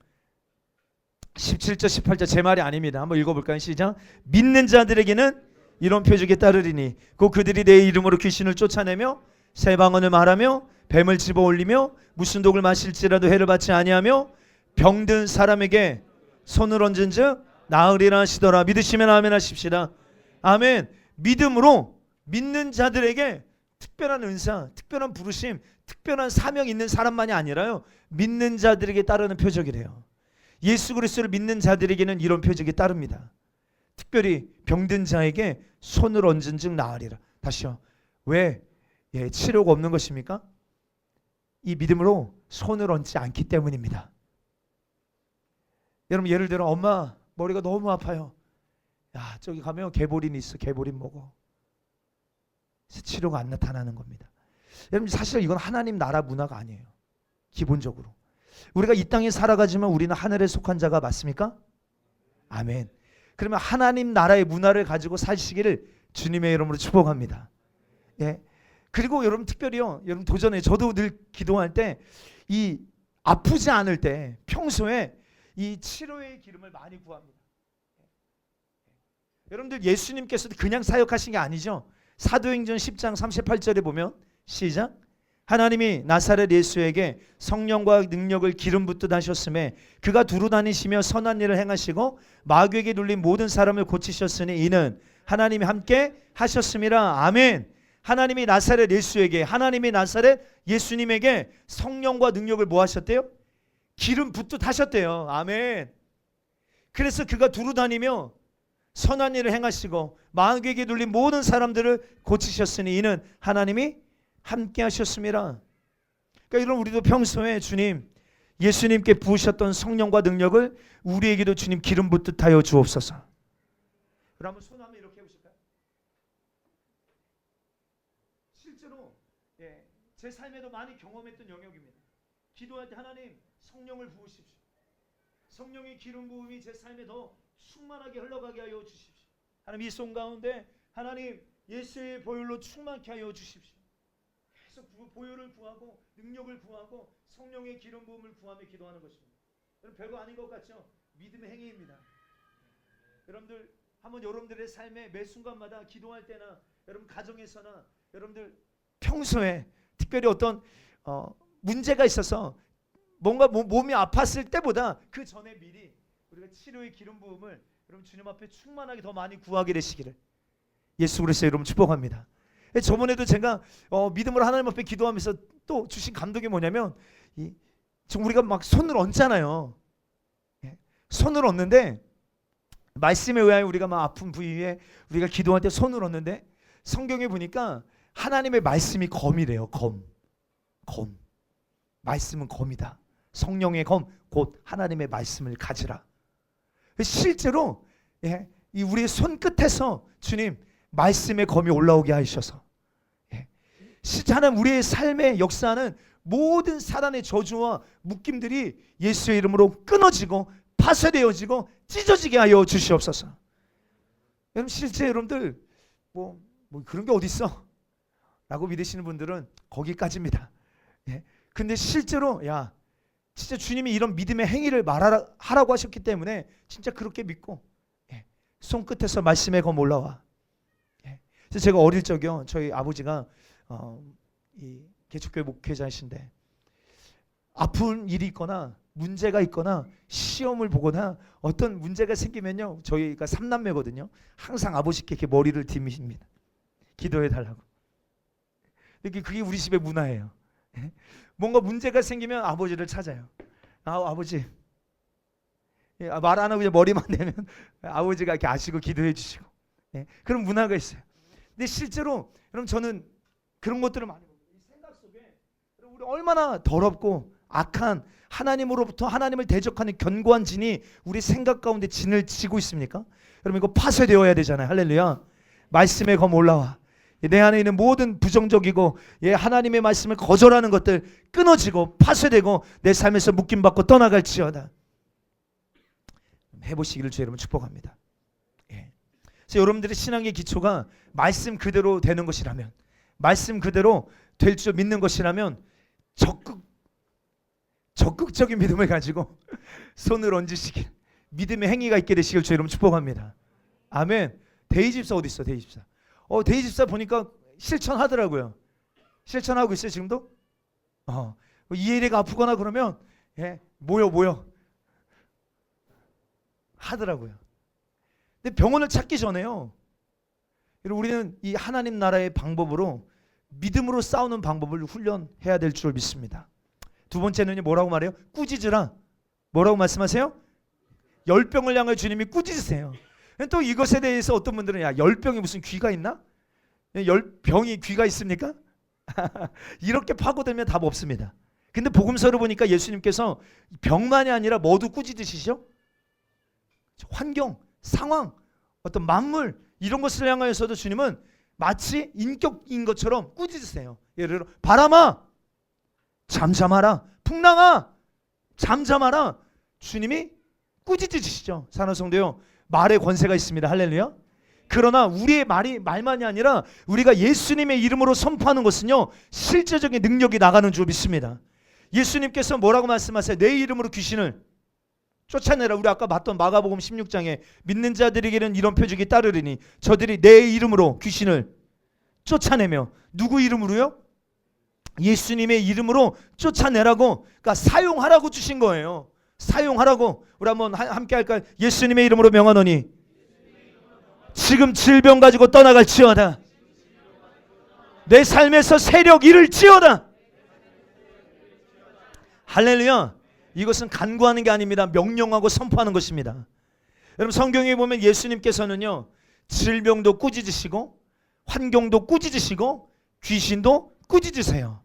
17절 18절 제 말이 아닙니다. 한번 읽어볼까요? 시작. 믿는 자들에게는 이런 표적이 따르리니 곧 그들이 내 이름으로 귀신을 쫓아내며 새 방언을 말하며 뱀을 집어올리며 무슨 독을 마실지라도 해를 받지 아니하며 병든 사람에게 손을 얹은즉 나으리라 하시더라. 믿으시면 아멘 하십시다. 아멘. 믿음으로 믿는 자들에게 특별한 은사, 특별한 부르심, 특별한 사명 있는 사람만이 아니라요 믿는 자들에게 따르는 표적이래요. 예수 그리스도를 믿는 자들에게는 이런 표적이 따릅니다. 특별히 병든 자에게 손을 얹은 즉 나으리라. 다시요. 왜 치료가 없는 것입니까? 이 믿음으로 손을 얹지 않기 때문입니다. 여러분 예를 들어 엄마 머리가 너무 아파요. 야 저기 가면 개보린 있어. 개보린 먹어. 치료가 안 나타나는 겁니다. 여러분 사실 이건 하나님 나라 문화가 아니에요. 기본적으로 우리가 이 땅에 살아가지만 우리는 하늘에 속한 자가 맞습니까? 아멘. 그러면 하나님 나라의 문화를 가지고 사시기를 주님의 이름으로 축복합니다. 그리고 여러분 특별히요 여러분 도전해. 저도 늘 기도할 때 이 아프지 않을 때 평소에 이 치료의 기름을 많이 구합니다. 여러분들 예수님께서도 그냥 사역하신 게 아니죠. 사도행전 10장 38절에 보면 시작. 하나님이 나사렛 예수에게 성령과 능력을 기름 붓듯 하셨음에 그가 두루 다니시며 선한 일을 행하시고 마귀에게 눌린 모든 사람을 고치셨으니 이는 하나님이 함께 하셨음이라. 아멘. 하나님이 나사렛 예수에게 하나님이 나사렛 예수님에게 성령과 능력을 뭐 하셨대요? 기름 붓듯 하셨대요. 아멘. 그래서 그가 두루 다니며 선한 일을 행하시고 마귀에게 눌린 모든 사람들을 고치셨으니 이는 하나님이 함께 하셨습니다. 그러니까 이런 우리도 평소에 주님 예수님께 부으셨던 성령과 능력을 우리에게도 주님 기름 붓듯 하여 주옵소서. 그러면 손 한번 이렇게 해보실까요? 실제로 제 삶에도 많이 경험했던 영역입니다. 기도할 때 하나님 성령을 부으십시오. 성령의 기름 부음이 제 삶에 더 충만하게 흘러가게 하여 주십시오. 하나님 이 손 가운데 하나님 예수의 보혈로 충만케 하여 주십시오. 계속 보혈을 구하고 능력을 구하고 성령의 기름 부음을 구하며 기도하는 것입니다. 여러분 별거 아닌 것 같죠? 믿음의 행위입니다. 여러분들 한번 여러분들의 삶의 매 순간마다 기도할 때나 여러분 가정에서나 여러분들 평소에 특별히 어떤 문제가 있어서 뭔가 몸이 아팠을 때보다 그 전에 미리 우리가 치료의 기름 부음을 여러분 주님 앞에 충만하게 더 많이 구하게 되시기를 예수 그리스도의 이름으로 축복합니다. 저번에도 제가 믿음으로 하나님 앞에 기도하면서 또 주신 감동이 뭐냐면 지금 우리가 막 손을 얹잖아요. 손을 얹는데 말씀에 의하여 우리가 막 아픈 부위에 우리가 기도할 때 손을 얹는데 성경에 보니까 하나님의 말씀이 검이래요. 검. 말씀은 검이다. 성령의 검 곧 하나님의 말씀을 가지라. 실제로 이 우리의 손끝에서 주님 말씀의 검이 올라오게 하셔서 실제 하나님 우리의 삶의 역사는 모든 사단의 저주와 묶임들이 예수의 이름으로 끊어지고 파쇄되어지고 찢어지게 하여 주시옵소서. 여러분 실제 여러분들 뭐 그런 게 어디 있어? 라고 믿으시는 분들은 거기까지입니다. 근데 실제로 진짜 주님이 이런 믿음의 행위를 하라고 하셨기 때문에 진짜 그렇게 믿고 손끝에서 말씀의 검 올라와. 그래서 제가 어릴 적이요 저희 아버지가 이 개척교회 목회자이신데 아픈 일이 있거나 문제가 있거나 시험을 보거나 어떤 문제가 생기면요 저희가 3남매거든요. 항상 아버지께 이렇게 머리를 디미십니다. 기도해 달라고. 그게 우리 집의 문화예요. 뭔가 문제가 생기면 아버지를 찾아요. 아버지 말 안 하고 그냥 머리만 대면 아버지가 이렇게 아시고 기도해 주시고 그런 문화가 있어요. 근데 실제로 여러분 저는 그런 것들을 많이 봅니다. 이 생각 속에 우리 얼마나 더럽고 악한 하나님으로부터 하나님을 대적하는 견고한 진이 우리 생각 가운데 진을 치고 있습니까? 여러분 이거 파쇄되어야 되잖아요. 할렐루야. 말씀의 검 올라와. 내 안에 있는 모든 부정적이고 하나님의 말씀을 거절하는 것들 끊어지고 파쇄되고 내 삶에서 묶임받고 떠나갈지어다. 해보시기를 주의 이름으로 축복합니다. 그래서 여러분들의 신앙의 기초가 말씀 그대로 되는 것이라면 말씀 그대로 될 줄 믿는 것이라면 적극적인 믿음을 가지고 손을 얹으시길 믿음의 행위가 있게 되시길 주의 이름으로 축복합니다. 아멘. 데이집사 어디 있어? 데이집사. 데이집사 보니까 실천하더라고요. 실천하고 있어요 지금도? 이혜리가 아프거나 그러면 모여 하더라고요. 근데 병원을 찾기 전에요 우리는 이 하나님 나라의 방법으로 믿음으로 싸우는 방법을 훈련해야 될 줄 믿습니다. 두 번째는 뭐라고 말해요? 꾸짖으라. 뭐라고 말씀하세요? 열병을 향해 주님이 꾸짖으세요. 또 이것에 대해서 어떤 분들은 열병이 무슨 귀가 있나? 열병이 귀가 있습니까? 이렇게 파고들면 답 없습니다. 근데 복음서를 보니까 예수님께서 병만이 아니라 뭐도 꾸짖으시죠? 환경, 상황, 어떤 만물 이런 것을 향하여서도 주님은 마치 인격인 것처럼 꾸짖으세요. 예를 들어 바람아 잠잠하라. 풍랑아 잠잠하라. 주님이 꾸짖으시죠. 사랑하는 성도요 말의 권세가 있습니다. 할렐루야. 그러나 우리의 말만이 아니라 우리가 예수님의 이름으로 선포하는 것은요 실제적인 능력이 나가는 줄 믿습니다. 예수님께서 뭐라고 말씀하세요? 내 이름으로 귀신을 쫓아내라. 우리 아까 봤던 마가복음 16장에 믿는 자들에게는 이런 표적이 따르리니 저들이 내 이름으로 귀신을 쫓아내며 누구 이름으로요? 예수님의 이름으로 쫓아내라고 그러니까 사용하라고 주신 거예요. 사용하라고. 우리 한번 함께 할까요? 예수님의 이름으로 명하노니 지금 질병 가지고 떠나갈지어다. 내 삶에서 세력 잃을지어다. 할렐루야. 이것은 간구하는 게 아닙니다. 명령하고 선포하는 것입니다. 여러분 성경에 보면 예수님께서는요 질병도 꾸짖으시고 환경도 꾸짖으시고 귀신도 꾸짖으세요.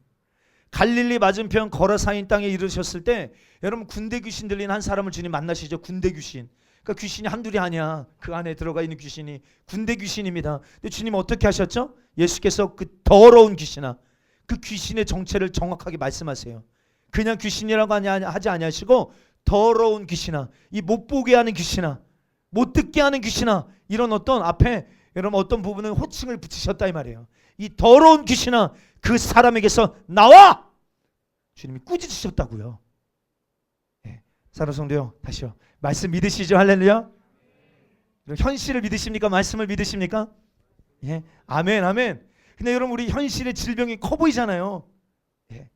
갈릴리 맞은편 거라사인 땅에 이르셨을 때 여러분 군대 귀신 들린 한 사람을 주님 만나시죠. 군대 귀신. 그러니까 귀신이 한둘이 아니야. 그 안에 들어가 있는 귀신이 군대 귀신입니다. 근데 주님 어떻게 하셨죠? 예수께서 그 더러운 귀신아 그 귀신의 정체를 정확하게 말씀하세요. 그냥 귀신이라고 하지 아니하시고 더러운 귀신아 이 못 보게 하는 귀신아 못 듣게 하는 귀신아, 이런 어떤 앞에 여러분 어떤 부분은 호칭을 붙이셨다 이 말이에요. 이 더러운 귀신아, 그 사람에게서 나와! 주님이 꾸짖으셨다고요. 예. 사랑하는 성도요, 다시요. 말씀 믿으시죠? 할렐루야. 현실을 믿으십니까? 말씀을 믿으십니까? 예. 아멘, 아멘. 근데 여러분, 우리 현실의 질병이 커 보이잖아요. 예.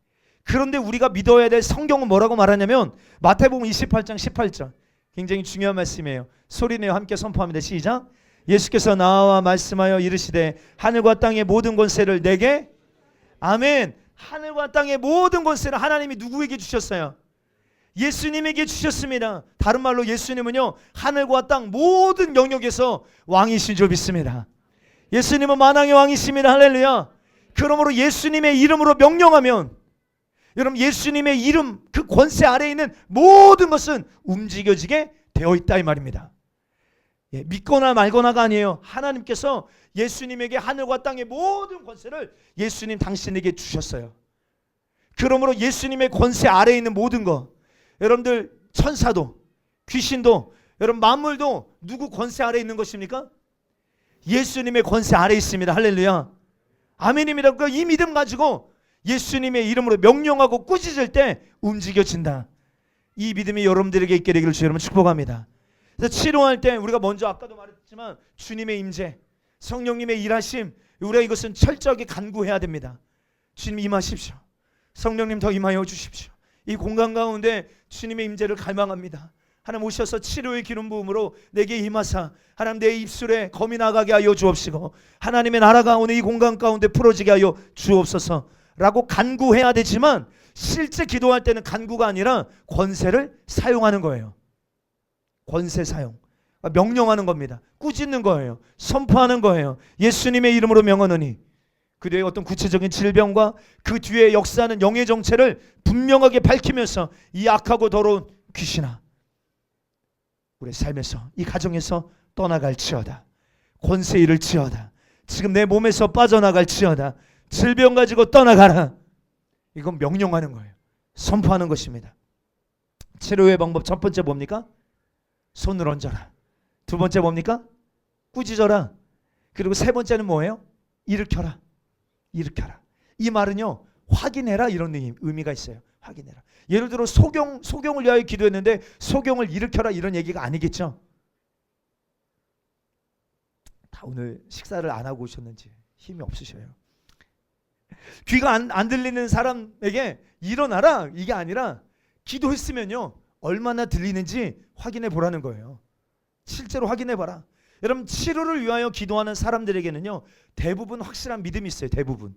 그런데 우리가 믿어야 될 성경은 뭐라고 말하냐면 마태복음 28장 18절, 굉장히 중요한 말씀이에요. 소리내어 함께 선포합니다. 시작. 예수께서 나와 말씀하여 이르시되 하늘과 땅의 모든 권세를 내게. 아멘. 하늘과 땅의 모든 권세를 하나님이 누구에게 주셨어요? 예수님에게 주셨습니다. 다른 말로 예수님은요, 하늘과 땅 모든 영역에서 왕이신 줄 믿습니다. 예수님은 만왕의 왕이십니다. 할렐루야. 그러므로 예수님의 이름으로 명령하면, 여러분, 예수님의 이름, 그 권세 아래에 있는 모든 것은 움직여지게 되어 있다 이 말입니다. 예, 믿거나 말거나가 아니에요. 하나님께서 예수님에게 하늘과 땅의 모든 권세를 예수님 당신에게 주셨어요. 그러므로 예수님의 권세 아래에 있는 모든 것, 여러분들 천사도 귀신도 여러분 만물도 누구 권세 아래에 있는 것입니까? 예수님의 권세 아래에 있습니다. 할렐루야. 아멘입니다. 그러니까 이 믿음 가지고 예수님의 이름으로 명령하고 꾸짖을 때 움직여진다. 이 믿음이 여러분들에게 있게 되기를 주 여러분 축복합니다. 그래서 치료할 때 우리가 먼저 아까도 말했지만 주님의 임재, 성령님의 일하심, 우리가 이것은 철저하게 간구해야 됩니다. 주님 임하십시오. 성령님 더 임하여 주십시오. 이 공간 가운데 주님의 임재를 갈망합니다. 하나님 오셔서 치료의 기름 부음으로 내게 임하사 하나님 내 입술에 검이 나가게 하여 주옵시고 하나님의 나라가 오늘 이 공간 가운데 풀어지게 하여 주옵소서 라고 간구해야 되지만, 실제 기도할 때는 간구가 아니라 권세를 사용하는 거예요. 권세 사용, 명령하는 겁니다. 꾸짖는 거예요. 선포하는 거예요. 예수님의 이름으로 명하노니. 그 뒤에 어떤 구체적인 질병과 그 뒤에 역사하는 영의 정체를 분명하게 밝히면서 이 악하고 더러운 귀신아, 우리 삶에서 이 가정에서 떠나갈지어다. 권세 잃을지어다. 지금 내 몸에서 빠져나갈지어다. 질병 가지고 떠나가라. 이건 명령하는 거예요. 선포하는 것입니다. 치료의 방법 첫 번째 뭡니까? 손을 얹어라. 두 번째 뭡니까? 꾸짖어라. 그리고 세 번째는 뭐예요? 일으켜라. 일으켜라. 이 말은요, 확인해라 이런 의미가 있어요. 확인해라. 예를 들어 소경을 위하여 기도했는데 소경을 일으켜라 이런 얘기가 아니겠죠? 다 오늘 식사를 안 하고 오셨는지 힘이 없으셔요. 귀가 안 들리는 사람에게 일어나라 이게 아니라 기도했으면요 얼마나 들리는지 확인해 보라는 거예요. 실제로 확인해 봐라. 여러분, 치료를 위하여 기도하는 사람들에게는요 대부분 확실한 믿음이 있어요. 대부분.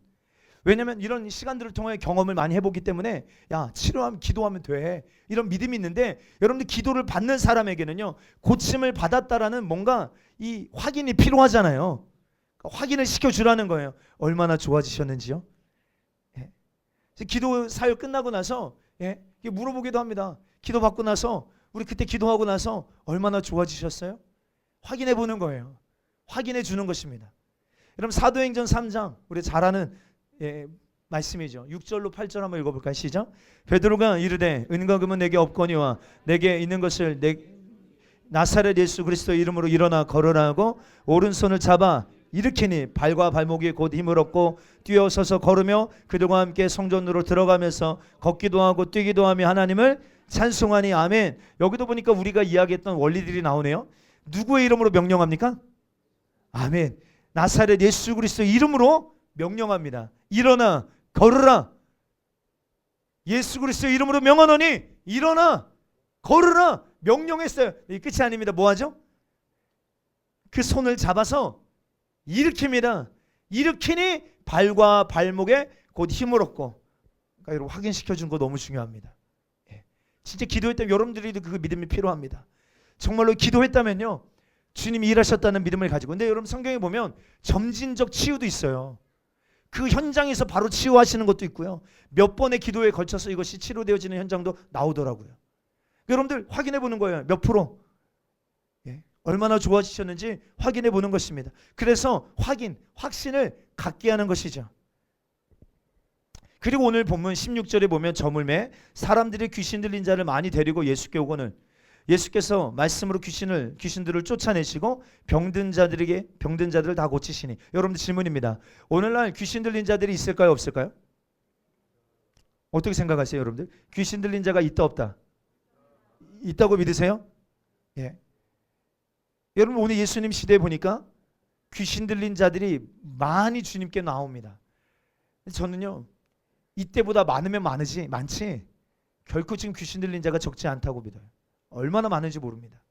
왜냐하면 이런 시간들을 통해 경험을 많이 해보기 때문에 야, 치료하면 기도하면 돼 이런 믿음이 있는데, 여러분들 기도를 받는 사람에게는요 고침을 받았다라는 뭔가 이 확인이 필요하잖아요. 확인을 시켜주라는 거예요. 얼마나 좋아지셨는지요. 예. 기도 사역 끝나고 나서 물어보기도 합니다. 기도 받고 나서 우리 그때 기도하고 나서 얼마나 좋아지셨어요? 확인해 보는 거예요. 확인해 주는 것입니다. 여러분, 사도행전 3장 우리 잘 아는 말씀이죠. 6절로 8절 한번 읽어볼까요? 시작. 베드로가 이르되 은과 금은 내게 없거니와 내게 있는 것을 나사렛 예수 그리스도 이름으로 일어나 걸으라 하고 오른손을 잡아 일으키니 발과 발목이 곧 힘을 얻고 뛰어서서 걸으며 그들과 함께 성전으로 들어가면서 걷기도 하고 뛰기도 하며 하나님을 찬송하니. 아멘. 여기도 보니까 우리가 이야기했던 원리들이 나오네요. 누구의 이름으로 명령합니까? 아멘. 나사렛 예수 그리스도 이름으로 명령합니다. 일어나 걸으라. 예수 그리스도 이름으로 명하노니 일어나 걸으라 명령했어요. 이 끝이 아닙니다. 뭐하죠? 그 손을 잡아서 일으킵니다. 일으키니 발과 발목에 곧 힘을 얻고. 그러니까 여러분, 확인시켜주는 거 너무 중요합니다. 진짜 기도했다면 여러분들이 그 믿음이 필요합니다. 정말로 기도했다면요 주님이 일하셨다는 믿음을 가지고. 근데 여러분, 성경에 보면 점진적 치유도 있어요. 그 현장에서 바로 치유하시는 것도 있고요, 몇 번의 기도에 걸쳐서 이것이 치료되어지는 현장도 나오더라고요. 여러분들 확인해 보는 거예요. 몇 프로 얼마나 좋아지셨는지 확인해 보는 것입니다. 그래서 확신을 갖게 하는 것이죠. 그리고 오늘 본문 16절에 보면 저물매 사람들이 귀신 들린 자를 많이 데리고 예수께 오거늘 예수께서 말씀으로 귀신들을 쫓아내시고 병든 자들을 다 고치시니. 여러분들 질문입니다. 오늘날 귀신 들린 자들이 있을까요, 없을까요? 어떻게 생각하세요, 여러분들? 귀신 들린 자가 있다, 없다? 있다고 믿으세요? 예. 여러분, 오늘 예수님 시대에 보니까 귀신 들린 자들이 많이 주님께 나옵니다. 저는요, 이때보다 많으면 많지 결코 지금 귀신 들린 자가 적지 않다고 믿어요. 얼마나 많은지 모릅니다.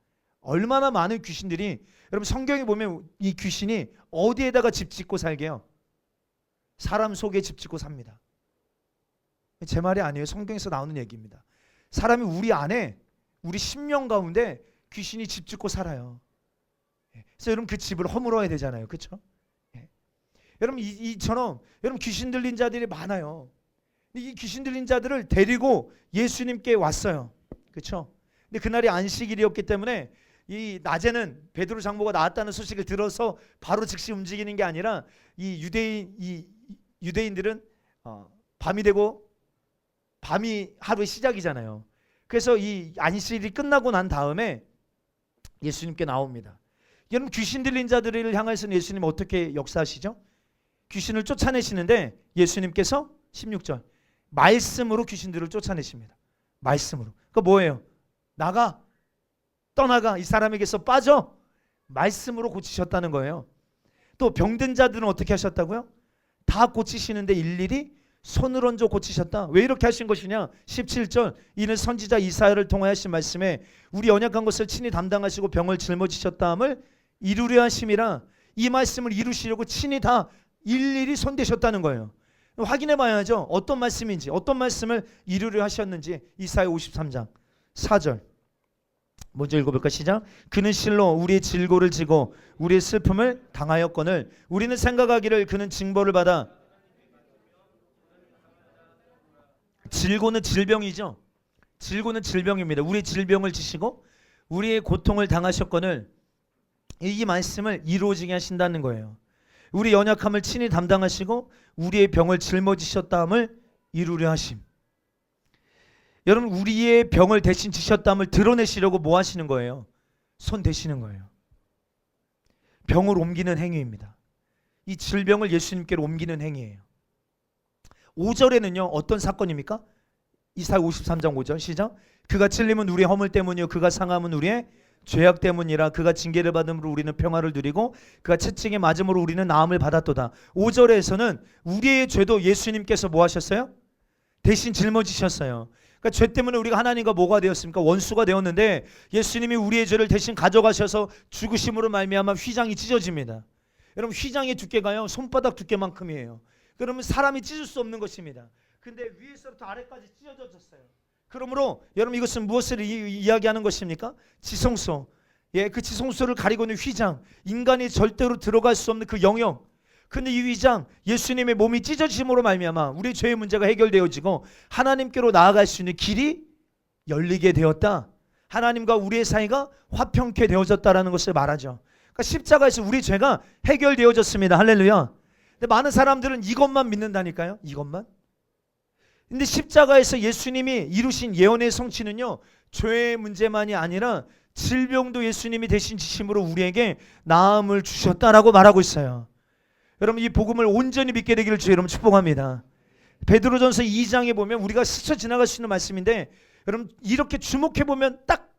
얼마나 많은 귀신들이, 여러분 성경에 보면 이 귀신이 어디에다가 집 짓고 살게요? 사람 속에 집 짓고 삽니다. 제 말이 아니에요. 성경에서 나오는 얘기입니다. 사람이 우리 안에, 우리 심령 가운데 귀신이 집 짓고 살아요. 그래서 여러분 그 집을 허물어야 되잖아요. 그렇죠? 여러분 이처럼 여러분 귀신 들린 자들이 많아요. 이 귀신 들린 자들을 데리고 예수님께 왔어요. 그렇죠? 근데 그날이 안식일이었기 때문에 이 낮에는 베드로 장모가 나왔다는 소식을 들어서 바로 즉시 움직이는 게 아니라 이 유대인들은 밤이 되고 밤이 하루의 시작이잖아요. 그래서 이 안식일이 끝나고 난 다음에 예수님께 나옵니다. 여러분 귀신 들린 자들을 향해서는 예수님 어떻게 역사하시죠? 귀신을 쫓아내시는데 예수님께서 16절 말씀으로 귀신들을 쫓아내십니다. 말씀으로. 그러니까 뭐예요? 나가, 떠나가, 이 사람에게서 빠져. 말씀으로 고치셨다는 거예요. 또 병든 자들은 어떻게 하셨다고요? 다 고치시는데 일일이 손을 얹어 고치셨다. 왜 이렇게 하신 것이냐? 17절 이는 선지자 이사야를 통하여 하신 말씀에 우리 언약한 것을 친히 담당하시고 병을 짊어지셨다함을 이루려 하심이라. 이 말씀을 이루시려고 친히 다 일일이 손대셨다는 거예요. 확인해 봐야죠. 어떤 말씀인지, 어떤 말씀을 이루려 하셨는지. 이사야 53장 4절 먼저 읽어볼까? 시작. 그는 실로 우리의 질고를 지고 우리의 슬픔을 당하였거늘 우리는 생각하기를 그는 징벌을 받아. 질고는 질병이죠. 질고는 질병입니다. 우리의 질병을 지시고 우리의 고통을 당하셨거늘 이 말씀을 이루어지게 하신다는 거예요. 우리 연약함을 친히 담당하시고 우리의 병을 짊어지셨다함을 이루려 하심. 여러분 우리의 병을 대신 지셨다함을 드러내시려고 뭐 하시는 거예요? 손 대시는 거예요. 병을 옮기는 행위입니다. 이 질병을 예수님께로 옮기는 행위예요. 5절에는요 어떤 사건입니까? 이사야 53장 5절 시작. 그가 찔림은 우리의 허물 때문이요 그가 상함은 우리의 죄악 때문이라. 그가 징계를 받음으로 우리는 평화를 누리고 그가 채찍에 맞음으로 우리는 나음을 받았도다. 5절에서는 우리의 죄도 예수님께서 뭐 하셨어요? 대신 짊어지셨어요. 그러니까 죄 때문에 우리가 하나님과 뭐가 되었습니까? 원수가 되었는데 예수님이 우리의 죄를 대신 가져가셔서 죽으심으로 말미암아 휘장이 찢어집니다. 여러분 휘장의 두께가요 손바닥 두께만큼이에요. 그러면 사람이 찢을 수 없는 것입니다. 근데 위에서부터 아래까지 찢어졌어요. 그러므로 여러분 이것은 무엇을 이야기하는 것입니까? 지성소. 예, 그 지성소를 가리고 있는 휘장. 인간이 절대로 들어갈 수 없는 그 영역. 근데 이 휘장, 예수님의 몸이 찢어짐으로 말미암아 우리 죄의 문제가 해결되어지고 하나님께로 나아갈 수 있는 길이 열리게 되었다. 하나님과 우리의 사이가 화평케 되어졌다라는 것을 말하죠. 그러니까 십자가에서 우리 죄가 해결되어졌습니다. 할렐루야. 근데 많은 사람들은 이것만 믿는다니까요. 이것만. 근데 십자가에서 예수님이 이루신 예언의 성취는요 죄의 문제만이 아니라 질병도 예수님이 대신 지심으로 우리에게 나음을 주셨다라고 말하고 있어요. 여러분 이 복음을 온전히 믿게 되기를 주의 이름 축복합니다. 베드로전서 2장에 보면 우리가 스쳐 지나갈 수 있는 말씀인데 여러분 이렇게 주목해 보면 딱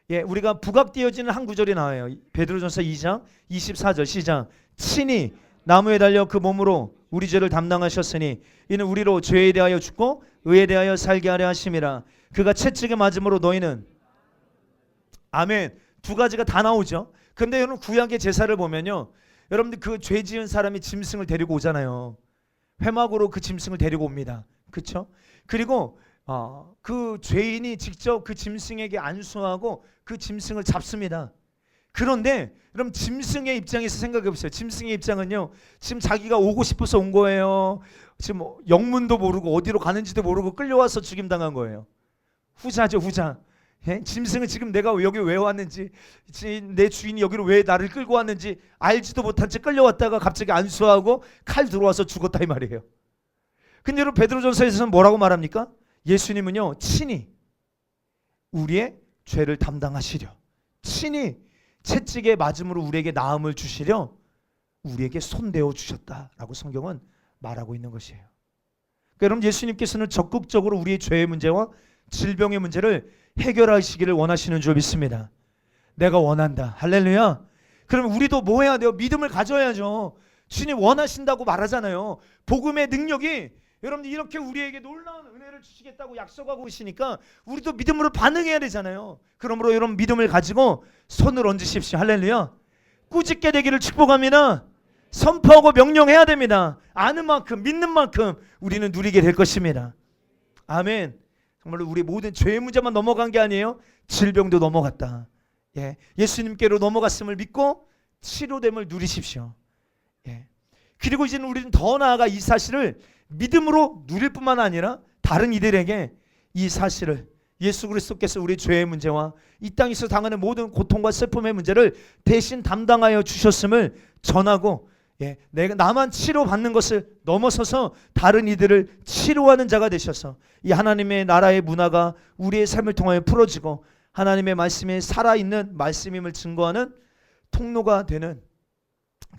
우리가 부각되어지는 한 구절이 나와요. 베드로전서 2장 24절 시작. 친히 나무에 달려 그 몸으로 우리 죄를 담당하셨으니 이는 우리로 죄에 대하여 죽고 의에 대하여 살게 하려 하심이라. 그가 채찍에 맞음으로 너희는 아멘. 두 가지가 다 나오죠. 근데 여러분 구약의 제사를 보면요 여러분들 그 죄 지은 사람이 짐승을 데리고 오잖아요. 회막으로 그 짐승을 데리고 옵니다. 그렇죠? 그리고 그 죄인이 직접 그 짐승에게 안수하고 그 짐승을 잡습니다. 그런데 그럼 짐승의 입장에서 생각해 보세요. 짐승의 입장은요 지금 자기가 오고 싶어서 온 거예요. 지금 영문도 모르고 어디로 가는지도 모르고 끌려와서 죽임당한 거예요. 후자죠, 후자. 예? 짐승은 지금 내가 여기 왜 왔는지, 내 주인이 여기로 왜 나를 끌고 왔는지 알지도 못한 채 끌려왔다가 갑자기 안수하고 칼 들어와서 죽었다 이 말이에요. 근데 여러분 베드로전서에서는 뭐라고 말합니까? 예수님은요 친히 우리의 죄를 담당하시려 친히 채찍에 맞음으로 우리에게 나음을 주시려 우리에게 손대어 주셨다라고 성경은 말하고 있는 것이에요. 그러니까 여러분, 예수님께서는 적극적으로 우리의 죄의 문제와 질병의 문제를 해결하시기를 원하시는 줄 믿습니다. 내가 원한다. 할렐루야. 그러면 우리도 뭐 해야 돼요? 믿음을 가져야죠. 주님 원하신다고 말하잖아요. 복음의 능력이 여러분들 이렇게 우리에게 놀라운 은혜를 주시겠다고 약속하고 계시니까 우리도 믿음으로 반응해야 되잖아요. 그러므로 여러분, 믿음을 가지고 손을 얹으십시오. 할렐루야. 꾸짖게 되기를 축복합니다. 선포하고 명령해야 됩니다. 아는 만큼, 믿는 만큼 우리는 누리게 될 것입니다. 아멘. 정말로 우리 모든 죄의 문제만 넘어간 게 아니에요. 질병도 넘어갔다. 예수님께로 넘어갔음을 믿고 치료됨을 누리십시오. 그리고 이제는 우리는 더 나아가 이 사실을 믿음으로 누릴 뿐만 아니라 다른 이들에게 이 사실을, 예수 그리스도께서 우리 죄의 문제와 이 땅에서 당하는 모든 고통과 슬픔의 문제를 대신 담당하여 주셨음을 전하고, 나만 치료받는 것을 넘어서서 다른 이들을 치료하는 자가 되셔서 이 하나님의 나라의 문화가 우리의 삶을 통하여 풀어지고 하나님의 말씀이 살아있는 말씀임을 증거하는 통로가 되는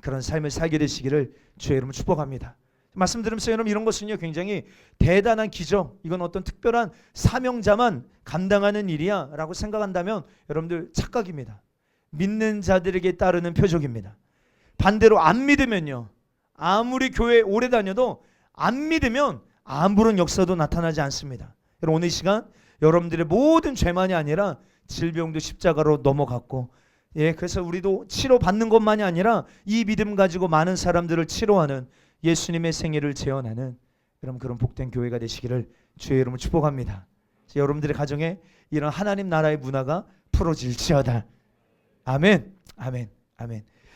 그런 삶을 살게 되시기를 주의 이름으로 축복합니다. 말씀드리면서 여러분, 이런 것은요 굉장히 대단한 기적, 이건 어떤 특별한 사명자만 감당하는 일이야 라고 생각한다면 여러분들 착각입니다. 믿는 자들에게 따르는 표적입니다. 반대로 안 믿으면요, 아무리 교회 오래 다녀도 안 믿으면 아무런 역사도 나타나지 않습니다. 여러분, 오늘 이 시간 여러분들의 모든 죄만이 아니라 질병도 십자가로 넘어갔고, 그래서 우리도 치료받는 것만이 아니라 이 믿음 가지고 많은 사람들을 치료하는 예수님의 생애를 재현하는 그런 복된 교회가 되시기를 주의 이름으로 축복합니다. 여러분들의 가정에 이런 하나님 나라의 문화가 풀어질지어다. 아멘, 아멘, 아멘.